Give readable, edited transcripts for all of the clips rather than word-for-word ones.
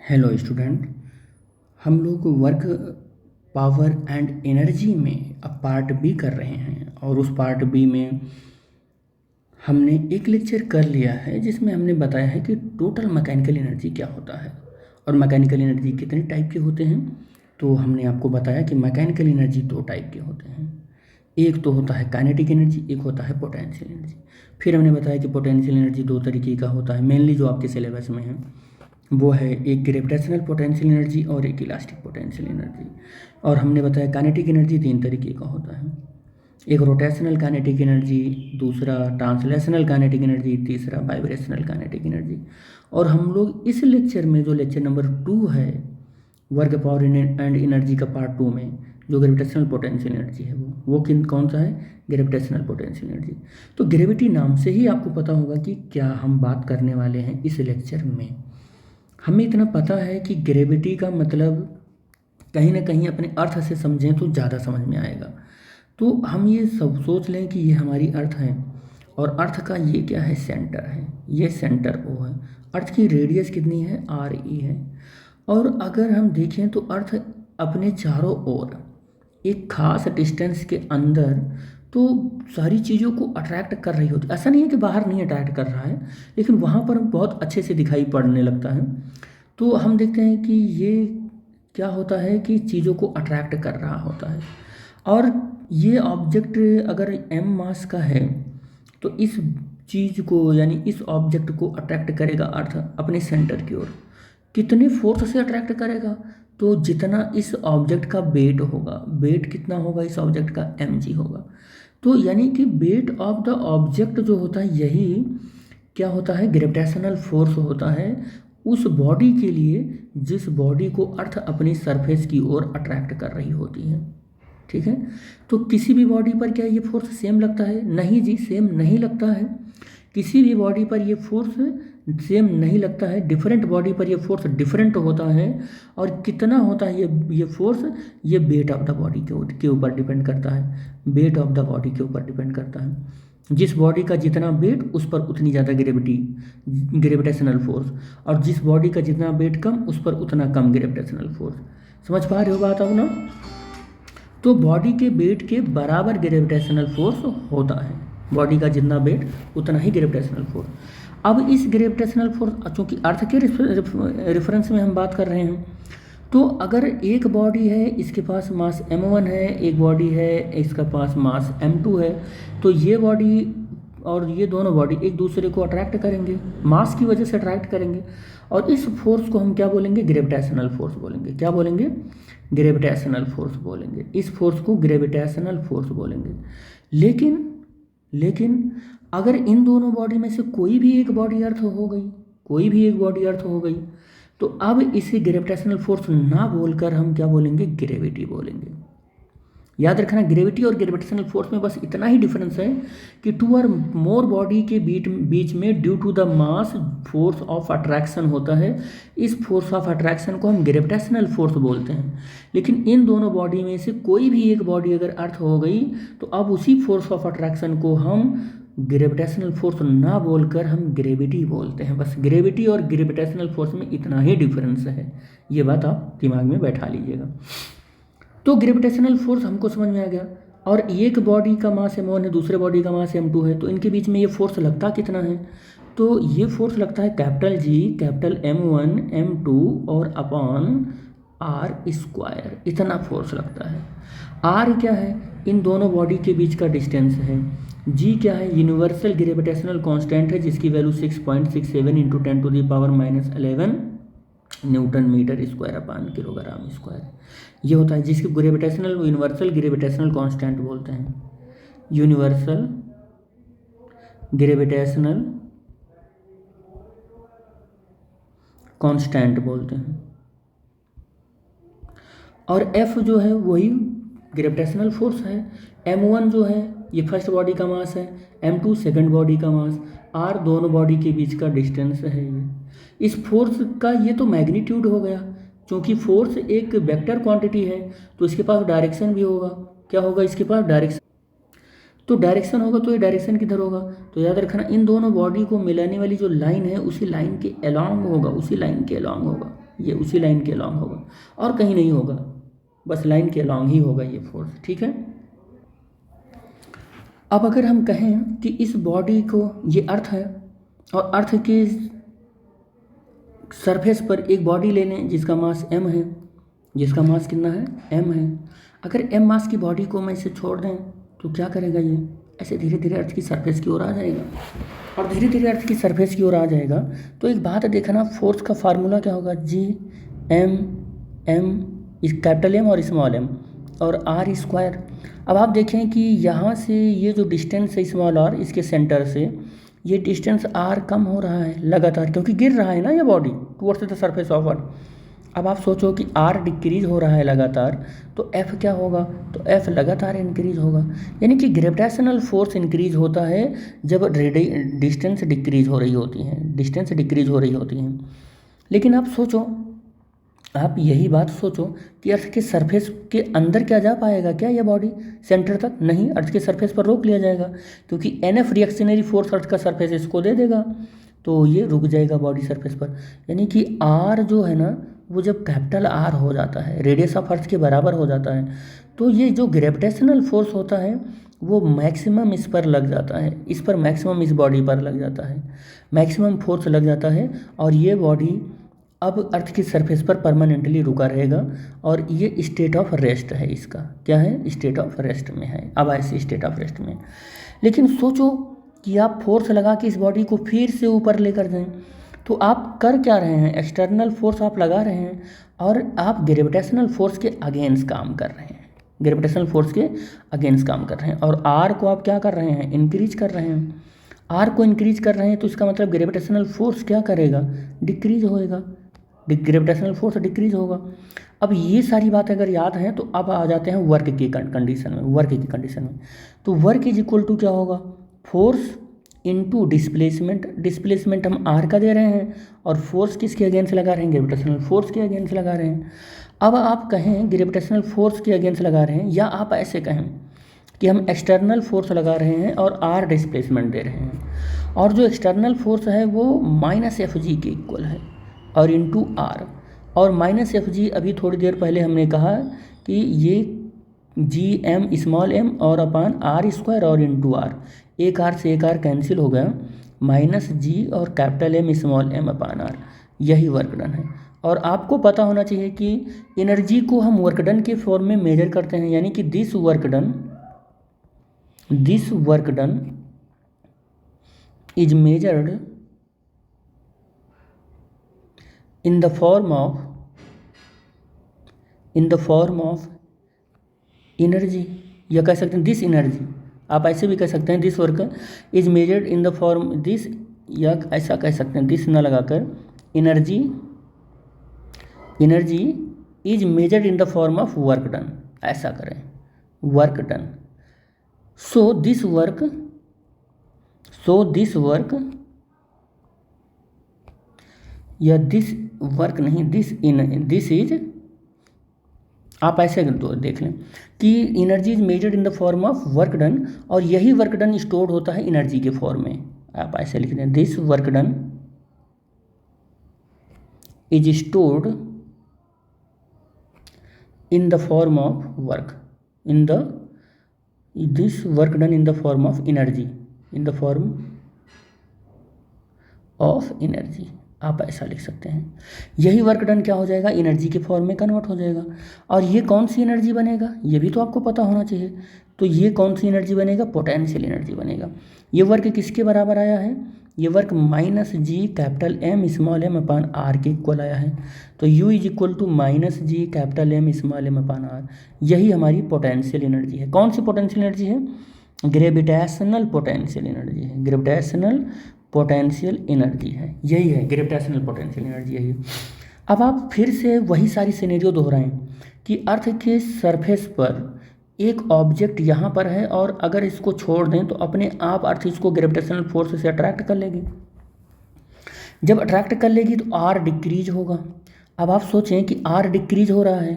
Hello student. हम लोग work power and energy में अब पार्ट बी कर रहे हैं और उस पार्ट बी में हमने एक लेक्चर कर लिया है जिसमें हमने बताया है कि टोटल मैकेनिकल एनर्जी क्या होता है और मैकेनिकल एनर्जी कितने टाइप के होते हैं। तो हमने आपको बताया कि मैकेनिकल एनर्जी दो टाइप के होते हैं, एक तो होता है काइनेटिक एनर्जी, एक होता है पोटेंशियल एनर्जी। फिर हमने बताया कि पोटेंशियल एनर्जी दो तरीके का होता है, मेनली जो आपके सिलेबस में है वो है एक ग्रेविटेशनल पोटेंशियल एनर्जी और एक इलास्टिक पोटेंशियल एनर्जी। और हमने बताया काइनेटिक एनर्जी तीन तरीके का होता है, एक रोटेशनल काइनेटिक एनर्जी, दूसरा ट्रांसलेशनल काइनेटिक एनर्जी, तीसरा वाइब्रेशनल काइनेटिक एनर्जी। और हम लोग इस लेक्चर में जो लेक्चर नंबर 2 है वर्क पावर एंड एनर्जी का पार्ट 2 में जो ग्रेविटेशनल पोटेंशियल एनर्जी है वो कौन सा है, ग्रेविटेशनल पोटेंशियल एनर्जी। तो ग्रेविटी नाम से ही आपको पता होगा कि क्या हम बात करने वाले हैं इस लेक्चर में। हमें इतना पता है कि ग्रेविटी का मतलब कहीं ना कहीं अपने अर्थ से समझें तो ज़्यादा समझ में आएगा। तो हम ये सब सोच लें कि ये हमारी अर्थ है और अर्थ का ये क्या है, सेंटर है, ये सेंटर ओ है। अर्थ की रेडियस कितनी है, आर ई है। और अगर हम देखें तो अर्थ अपने चारों ओर एक खास डिस्टेंस के अंदर तो सारी चीज़ों को अट्रैक्ट कर रही होती है। ऐसा नहीं है कि बाहर नहीं अट्रैक्ट कर रहा है, लेकिन वहाँ पर बहुत अच्छे से दिखाई पड़ने लगता है। तो हम देखते हैं कि ये क्या होता है कि चीज़ों को अट्रैक्ट कर रहा होता है। और ये ऑब्जेक्ट अगर एम मास का है तो इस चीज़ को यानी इस ऑब्जेक्ट को अट्रैक्ट करेगा अर्थ अपने सेंटर की ओर। कितने फोर्स से अट्रैक्ट करेगा, तो जितना इस ऑब्जेक्ट का वेट होगा, वेट कितना होगा इस ऑब्जेक्ट का, mg होगा। तो यानी कि वेट ऑफ द ऑब्जेक्ट जो होता है यही क्या होता है, ग्रेविटेशनल फोर्स होता है उस बॉडी के लिए जिस बॉडी को अर्थ अपनी सरफेस की ओर अट्रैक्ट कर रही होती है। ठीक है, तो किसी भी बॉडी पर क्या ये फोर्स सेम लगता है, नहीं जी, सेम नहीं लगता है। किसी भी बॉडी पर ये फोर्स सेम नहीं लगता है, डिफरेंट बॉडी पर ये फोर्स डिफरेंट होता है। और कितना होता है ये फोर्स, ये वेट ऑफ द बॉडी के ऊपर डिपेंड करता है, वेट ऑफ द बॉडी के ऊपर डिपेंड करता है। जिस बॉडी का जितना वेट उस पर उतनी ज़्यादा ग्रेविटेशनल फोर्स, और जिस बॉडी का जितना वेट कम उस पर उतना कम ग्रेविटेशनल फोर्स। समझ पा रहे हो बात अब ना। तो बॉडी के वेट के बराबर ग्रेविटेशनल फोर्स होता है, बॉडी का जितना वेट उतना ही ग्रेविटेशनल फोर्स। अब इस ग्रेविटेशनल फोर्स चूँकि अर्थ के रेफरेंस में हम बात कर रहे हैं, तो अगर एक बॉडी है इसके पास मास m1 है, एक बॉडी है इसका पास मास m2 है, तो ये बॉडी और ये दोनों बॉडी एक दूसरे को अट्रैक्ट करेंगे, मास की वजह से अट्रैक्ट करेंगे। और इस फोर्स को हम क्या बोलेंगे, ग्रेविटेशनल फोर्स बोलेंगे। क्या बोलेंगे, ग्रेविटेशनल फोर्स बोलेंगे। इस फोर्स को ग्रेविटेशनल फोर्स बोलेंगे। लेकिन अगर इन दोनों बॉडी में से कोई भी एक बॉडी अर्थ हो गई, कोई भी एक बॉडी अर्थ हो गई, तो अब इसे ग्रेविटेशनल फोर्स ना बोलकर हम क्या बोलेंगे, ग्रेविटी बोलेंगे। याद रखना, ग्रेविटी और ग्रेविटेशनल फोर्स में बस इतना ही डिफरेंस है कि टू और मोर बॉडी के बीच में due to the mass force of attraction होता है। इस फोर्स ऑफ अट्रैक्शन को हम ग्रेविटेशनल फोर्स बोलते हैं। लेकिन इन दोनों बॉडी में से कोई भी एक बॉडी अगर अर्थ हो गई तो अब उसी फोर्स ऑफ अट्रैक्शन को हम ग्रेविटेशनल फोर्स ना बोलकर हम ग्रेविटी बोलते हैं। बस ग्रेविटी और ग्रेविटेशनल फोर्स में इतना ही डिफरेंस है, ये बात आप दिमाग में बैठा लीजिएगा। तो ग्रेविटेशनल फोर्स हमको समझ में आ गया। और एक बॉडी का मास m1 है, दूसरे बॉडी का मास m2 है, तो इनके बीच में ये फोर्स लगता कितना है, तो ये फोर्स लगता है capital G, capital M1 M2 और अपॉन R स्क्वायर, इतना फोर्स लगता है। R क्या है, इन दोनों बॉडी के बीच का डिस्टेंस है। G क्या है, यूनिवर्सल ग्रेविटेशनल कांस्टेंट है जिसकी value 6.67 into 10⁻11 newton metre square upon kilogram square ये होता है, जिसकी यूनिवर्सल ग्रेविटेशनल कांस्टेंट बोलते हैं। यूनिवर्सल ग्रेविटेशनल कांस्टेंट बोलते हैं। और F जो है वही ग्रेविटेशनल फोर्स है। M1 जो है ये फर्स्ट बॉडी का मास है, M2 सेकंड बॉडी का मास, R दोनों बॉडी के बीच का डिस्टेंस है। ये इस फोर्स का ये तो मैग्नीट्यूड हो गया, क्योंकि फोर्स एक वेक्टर क्वांटिटी है तो इसके पास डायरेक्शन भी होगा। क्या होगा, इसके पास डायरेक्शन, तो डायरेक्शन होगा तो ये डायरेक्शन किधर होगा, तो याद रखना इन दोनों बॉडी को मिलाने वाली जो लाइन है उसी लाइन के अलोंग होगा, उसी लाइन के अलोंग होगा। ये उसी लाइन के अलॉन्ग होगा और कहीं नहीं होगा, बस लाइन के अलॉन्ग ही होगा ये फोर्स, ठीक है। अब अगर हम कहें कि इस बॉडी को, ये अर्थ है और अर्थ के सरफेस पर एक बॉडी ले लें जिसका मास m है, जिसका मास कितना है, m है। अगर m मास की बॉडी को मैं इसे छोड़ दें तो क्या करेगा, ये ऐसे धीरे धीरे अर्थ की सरफेस की ओर आ जाएगा और धीरे धीरे अर्थ की सरफेस की ओर आ जाएगा। तो एक बात देखना, फोर्स का फार्मूला क्या होगा, G M M, capital M और स्मॉल m और r स्क्वायर। अब आप देखें कि यहाँ से ये जो डिस्टेंस है स्मॉल r, इसके सेंटर से ये डिस्टेंस r कम हो रहा है लगातार, क्योंकि गिर रहा है ना ये body towards the surface of earth. अब आप सोचो कि r डिक्रीज हो रहा है लगातार, तो f क्या होगा, तो f लगातार इंक्रीज होगा। यानी कि ग्रेविटेशनल फोर्स इंक्रीज होता है जब डिस्टेंस डिक्रीज हो रही होती है, डिस्टेंस डिक्रीज हो रही होती है। लेकिन आप सोचो, आप यही बात सोचो कि अर्थ के सरफेस के अंदर क्या जा पाएगा क्या ये बॉडी सेंटर तक, नहीं, अर्थ के सरफेस पर रोक लिया जाएगा, क्योंकि NF रिएक्शनरी फोर्स अर्थ का सरफेस इसको दे देगा, तो ये रुक जाएगा बॉडी सरफेस पर। यानी कि R जो है ना, वो जब कैपिटल R हो जाता है, रेडियस ऑफ अर्थ के बराबर हो जाता है, तो ये जो ग्रेविटेशनल फोर्स होता है वो मैक्सिमम इस पर लग जाता है, इस पर मैक्सिमम इस बॉडी पर लग जाता है, मैक्सिमम फोर्स लग जाता है और ये बॉडी अब अर्थ की सरफेस पर परमानेंटली रुका रहेगा और ये स्टेट ऑफ रेस्ट है इसका, क्या है, स्टेट ऑफ रेस्ट में है, अब ऐसे स्टेट ऑफ रेस्ट में। लेकिन सोचो कि आप फोर्स लगा के इस बॉडी को फिर से ऊपर लेकर जाएं, तो आप कर क्या रहे हैं, एक्सटर्नल फोर्स आप लगा रहे हैं और आप ग्रेविटेशनल फोर्स के अगेंस्ट काम कर रहे हैं, ग्रेविटेशनल फोर्स के अगेंस्ट काम कर रहे हैं। और R को आप क्या कर रहे हैं, इंक्रीज कर रहे हैं। R को इंक्रीज कर रहे हैं तो इसका मतलब ग्रेविटेशनल फोर्स क्या करेगा, डिक्रीज होएगा, ग्रेविटेशनल फोर्स डिक्रीज होगा। अब ये सारी बातें अगर याद हैं तो अब आ जाते हैं वर्क की कंडीशन में, वर्क की कंडीशन में। तो वर्क इज इक्वल टू क्या होगा, फोर्स इनटू डिस्प्लेसमेंट, डिस्प्लेसमेंट हम R का दे रहे हैं और फोर्स किसके अगेंस्ट लगा रहे हैं, ग्रेविटेशनल फोर्स के अगेंस्ट लगा रहे हैं। अब आप कहें ग्रेविटेशनल फोर्स के अगेंस्ट लगा रहे हैं, या आप ऐसे कहें कि हम एक्सटर्नल फोर्स लगा रहे हैं और R डिस्प्लेसमेंट दे रहे हैं, और जो एक्सटर्नल फोर्स है वो -Fg के इक्वल है और इंटू R, और -Fg अभी थोड़ी देर पहले हमने कहा कि ये Gm स्मॉल m और अपान R स्क्वायर और इंटू R, एक R से एक R कैंसिल हो गया, -G और capital M small m upon R, यही वर्क डन है। और आपको पता होना चाहिए कि एनर्जी को हम वर्क डन के फॉर्म में मेजर करते हैं, यानी कि this work done is measured in the form of energy, या कह सकते हैं दिस एनर्जी, आप ऐसे भी कह सकते हैं this work is measured in the form this, या ऐसा कह सकते हैं दिस न लगाकर, energy is measured in the form of work done, ऐसा करें, work done. So this work या दिस वर्क नहीं, दिस इज, आप ऐसे देख लें कि energy is measured in the form of work done, और यही वर्क डन स्टोर्ड होता है एनर्जी के फॉर्म में, आप ऐसे लिख दें, this work done is stored in the form of work, this work done in the form of energy, in the form of energy, आप ऐसा लिख सकते हैं। यही वर्क डन क्या हो जाएगा, एनर्जी के फॉर्म में कन्वर्ट हो जाएगा। और ये कौन सी एनर्जी बनेगा, ये भी तो आपको पता होना चाहिए। तो ये कौन सी एनर्जी बनेगा, पोटेंशियल एनर्जी बनेगा। ये वर्क किसके बराबर आया है, ये work -G capital M small m upon R के इक्वल आया है। तो U is equal to -G capital M small m upon R, यही हमारी पोटेंशियल एनर्जी है। कौन सी पोटेंशियल एनर्जी है, ग्रेविटेशनल पोटेंशियल एनर्जी है, ग्रेविटेशनल पोटेंशियल एनर्जी है, यही है ग्रेविटेशनल पोटेंशियल एनर्जी, यही है। अब आप फिर से वही सारी सिनेरियो दोहराएं कि अर्थ के सरफेस पर एक ऑब्जेक्ट यहाँ पर है और अगर इसको छोड़ दें तो अपने आप अर्थ इसको ग्रेविटेशनल फोर्स से अट्रैक्ट कर लेगी। जब अट्रैक्ट कर लेगी तो R डिक्रीज होगा। अब आप सोचें कि R डिक्रीज हो रहा है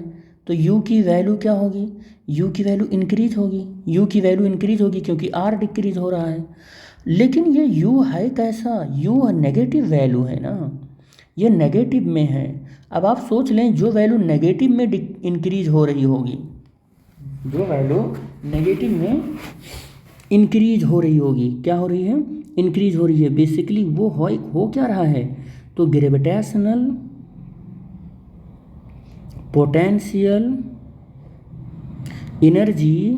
तो U की वैल्यू क्या होगी, U की वैल्यू इंक्रीज होगी, U की वैल्यू इंक्रीज होगी क्योंकि R डिक्रीज हो रहा है। लेकिन ये U है कैसा, U नेगेटिव वैल्यू है ना, ये नेगेटिव में है। अब आप सोच लें जो वैल्यू नेगेटिव में इंक्रीज हो रही होगी, जो वैल्यू नेगेटिव में इंक्रीज हो रही होगी, क्या हो रही है, इंक्रीज हो रही है, बेसिकली वो हो क्या रहा है, तो gravitational potential energy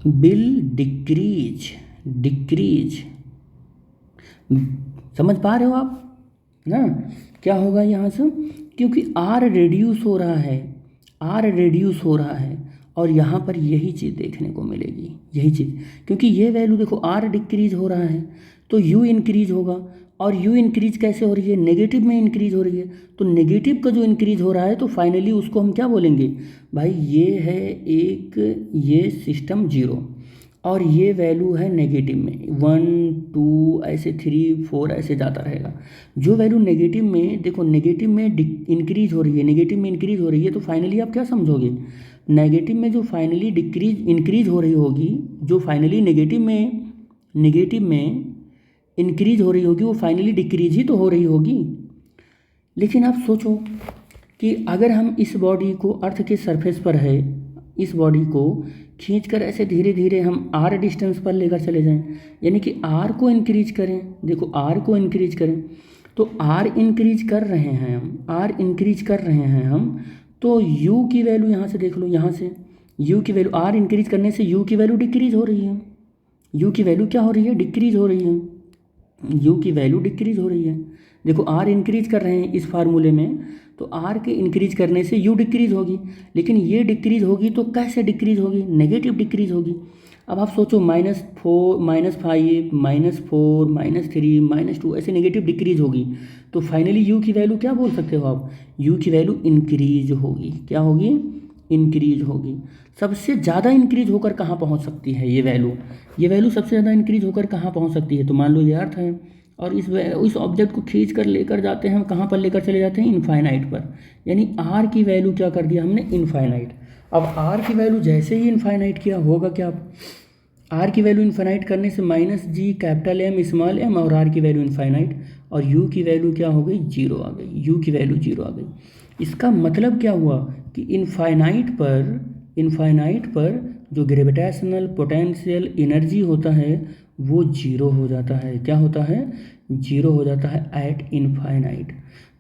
will decrease. समझ पा रहे हो आप ना, क्या होगा यहाँ से, क्योंकि आर रिड्यूस हो रहा है, आर रिड्यूस हो रहा है, और यहाँ पर यही चीज़ देखने को मिलेगी, यही चीज़, क्योंकि ये वैल्यू देखो आर डिक्रीज हो रहा है तो यू इंक्रीज होगा, और यू इंक्रीज कैसे हो रही है, नेगेटिव में इंक्रीज हो रही है, तो नेगेटिव का जो इंक्रीज हो रहा है तो फाइनली उसको हम क्या बोलेंगे भाई, ये है एक, ये सिस्टम जीरो, और ये वैल्यू है नेगेटिव में 1 2 ऐसे 3 4 ऐसे जाता रहेगा। जो वैल्यू नेगेटिव में देखो, नेगेटिव में इंक्रीज हो रही है, नेगेटिव में इंक्रीज हो रही है, तो फाइनली आप क्या समझोगे, नेगेटिव में जो फाइनली इंक्रीज हो रही होगी, जो फाइनली नेगेटिव में इंक्रीज हो रही होगी, वो फाइनली डिक्रीज ही तो हो रही होगी। लेकिन आप सोचो कि अगर हम इस बॉडी को अर्थ के सरफेस पर है, इस बॉडी को खींचकर ऐसे धीरे धीरे हम आर डिस्टेंस पर लेकर चले जाएं, यानी कि आर को इंक्रीज करें, देखो आर को इंक्रीज करें, तो आर इंक्रीज कर रहे हैं हम, आर इंक्रीज कर रहे हैं हम, तो यू की वैल्यू यहाँ से देख लो, यहाँ से यू की वैल्यू, आर इंक्रीज करने से यू की वैल्यू डिक्रीज हो रही है, यू की वैल्यू क्या हो रही है, डिक्रीज हो रही है, यू की वैल्यू डिक्रीज हो रही है। देखो आर इंक्रीज कर रहे हैं इस फार्मूले में, तो आर के इंक्रीज करने से यू डिक्रीज होगी, लेकिन ये डिक्रीज होगी तो कैसे डिक्रीज होगी, नेगेटिव डिक्रीज होगी। अब आप सोचो -4 -5 -4 -3 -2 ऐसे नेगेटिव डिक्रीज होगी, तो फाइनली यू की वैल्यू क्या बोल सकते हो आप, यू की वैल्यू इंक्रीज होगी, क्या होगी, इंक्रीज होगी। सबसे ज़्यादा इंक्रीज होकर कहाँ पहुँच सकती है ये वैल्यू सबसे ज़्यादा इंक्रीज होकर कहाँ पहुँच सकती है, तो मान लो ये अर्थ है, और इस ऑब्जेक्ट को खींच कर लेकर जाते हैं हम, कहाँ पर लेकर चले जाते हैं, इनफाइनाइट पर, यानी आर की वैल्यू क्या कर दिया हमने, इनफाइनाइट। अब आर की वैल्यू जैसे ही इनफाइनाइट किया होगा क्या, आर की वैल्यू इनफाइनाइट करने से -G capital M small m, और आर की वैल्यू इनफाइनाइट, और यू की वैल्यू क्या हो गई, जीरो आ गई, यू की वैल्यू जीरो आ गई। इसका मतलब क्या हुआ कि इनफाइनाइट पर जो ग्रेविटेशनल पोटेंशियल एनर्जी होता है वो जीरो हो जाता है, क्या होता है, जीरो हो जाता है एट इनफाइनाइट।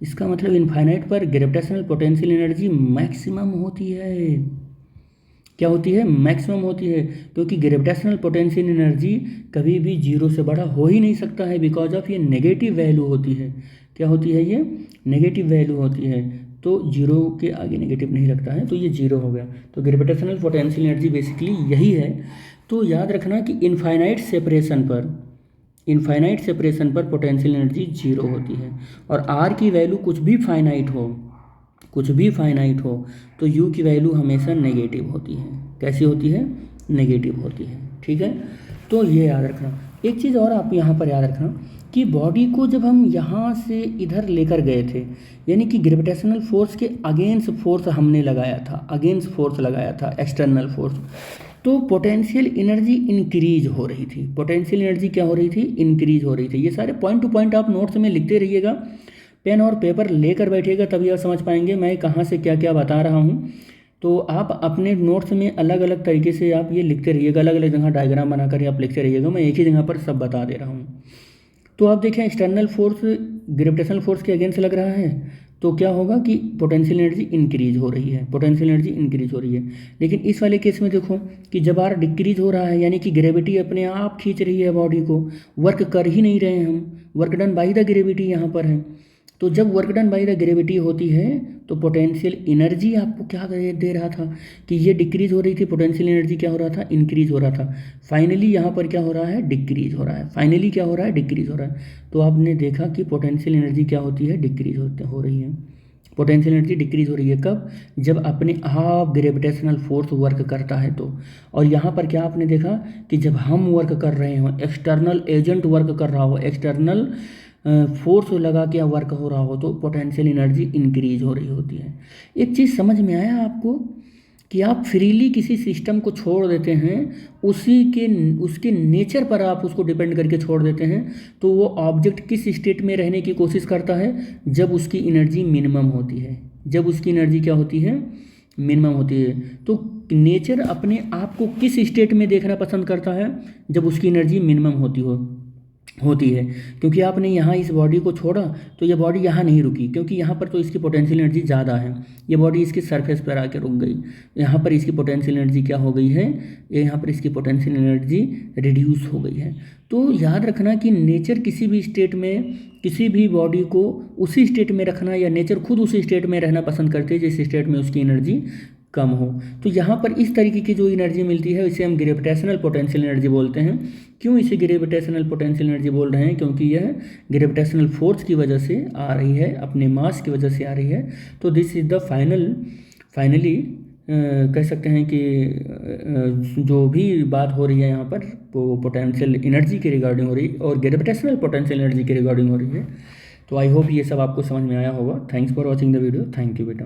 इसका मतलब इनफाइनाइट पर ग्रेविटेशनल पोटेंशियल एनर्जी मैक्सिमम होती है, क्या होती है, मैक्सिमम होती है, क्योंकि ग्रेविटेशनल पोटेंशियल एनर्जी कभी भी जीरो से बड़ा हो ही नहीं सकता है, बिकॉज ऑफ ये नेगेटिव वैल्यू होती है, क्या होती है, ये नेगेटिव वैल्यू होती है, तो जीरो के आगे नेगेटिव नहीं लगता है, तो ये जीरो हो गया। तो ग्रेविटेशनल पोटेंशियल एनर्जी बेसिकली यही है। तो याद रखना कि इनफाइनाइट सेपरेशन पर पोटेंशियल एनर्जी जीरो होती है, और आर की वैल्यू कुछ भी फाइनाइट हो तो यू की वैल्यू हमेशा नेगेटिव होती है, कैसी होती है, नेगेटिव होती है, ठीक है। तो ये याद रखना। एक चीज़ और आप यहाँ पर याद रखना कि बॉडी को जब हम यहाँ से इधर लेकर गए थे, यानी कि ग्रेविटेशनल फोर्स के अगेंस्ट फोर्स हमने लगाया था, एक्सटर्नल फोर्स, तो पोटेंशियल एनर्जी इंक्रीज हो रही थी, पोटेंशियल एनर्जी क्या हो रही थी, इंक्रीज हो रही थी। ये सारे पॉइंट टू पॉइंट आप नोट्स में लिखते रहिएगा, पेन और पेपर लेकर बैठिएगा, तभी आप समझ पाएंगे मैं कहाँ से क्या क्या बता रहा हूँ। तो आप अपने नोट्स में अलग अलग तरीके से आप ये लिखते रहिएगा, अलग अलग जगह डायग्राम बनाकर आप लिखते रहिएगा, मैं एक ही जगह पर सब बता दे रहा हूँ। तो आप देखें एक्सटर्नल फोर्स ग्रेविटेशनल फोर्स के अगेंस्ट लग रहा है, तो क्या होगा कि पोटेंशियल एनर्जी इंक्रीज हो रही है, लेकिन इस वाले केस में देखो कि जब आर डिक्रीज हो रहा है, यानी कि ग्रेविटी अपने आप खींच रही है बॉडी को, वर्क कर ही नहीं रहे हैं हम, work done by the gravity यहाँ पर है। तो जब work done by the gravity होती है तो पोटेंशियल एनर्जी आपको क्या दे रहा था कि ये डिक्रीज हो रही थी, पोटेंशियल एनर्जी क्या हो रहा था, इंक्रीज हो रहा था। फाइनली यहाँ पर क्या हो रहा है, डिक्रीज हो रहा है, डिक्रीज हो रहा है। तो आपने देखा कि पोटेंशियल एनर्जी क्या होती है, डिक्रीज हो रही है। पोटेंशियल एनर्जी डिक्रीज हो रही है कब, जब अपने आप ग्रेविटेशनल फोर्स वर्क करता है तो। और यहाँ पर क्या आपने देखा कि जब हम वर्क कर रहे हो, एक्सटर्नल एजेंट वर्क कर रहा हो, एक्सटर्नल फोर्स लगा के वर्क हो रहा हो, तो पोटेंशियल एनर्जी इंक्रीज हो रही होती है। एक चीज़ समझ में आया आपको कि आप फ्रीली किसी सिस्टम को छोड़ देते हैं, उसके नेचर पर आप उसको डिपेंड करके छोड़ देते हैं, तो वो ऑब्जेक्ट किस स्टेट में रहने की कोशिश करता है, जब उसकी एनर्जी मिनिमम होती है। जब उसकी एनर्जी क्या होती है, मिनिमम होती है। तो नेचर अपने आप को किस स्टेट में देखना पसंद करता है, जब उसकी एनर्जी मिनिमम होती है। क्योंकि आपने यहाँ इस बॉडी को छोड़ा तो ये बॉडी यहाँ नहीं रुकी, क्योंकि यहाँ पर तो इसकी पोटेंशियल एनर्जी ज़्यादा है, ये बॉडी इसके सरफेस पर आके रुक गई। यहाँ पर इसकी पोटेंशियल एनर्जी क्या हो गई है, यहाँ पर इसकी पोटेंशियल एनर्जी रिड्यूस हो गई है। तो याद रखना कि नेचर किसी भी स्टेट में किसी भी बॉडी को उसी स्टेट में रखना, या नेचर खुद उसी स्टेट में रहना पसंद करते हैं जिस स्टेट में उसकी एनर्जी कम हो। तो यहाँ पर इस तरीके की जो एनर्जी मिलती है इसे हम ग्रेविटेशनल पोटेंशियल एनर्जी बोलते हैं। क्यों इसे ग्रेविटेशनल पोटेंशियल एनर्जी बोल रहे हैं, क्योंकि यह ग्रेविटेशनल फोर्स की वजह से आ रही है, अपने मास की वजह से आ रही है। तो दिस इज़ द फाइनली कह सकते हैं कि जो भी बात हो रही है यहाँ पर वो पोटेंशियल एनर्जी के रिगार्डिंग हो रही है और ग्रेविटेशनल पोटेंशियल एनर्जी के रिगार्डिंग हो रही है। तो आई होप ये सब आपको समझ में आया होगा। Thanks for watching the video. Thank you बेटा।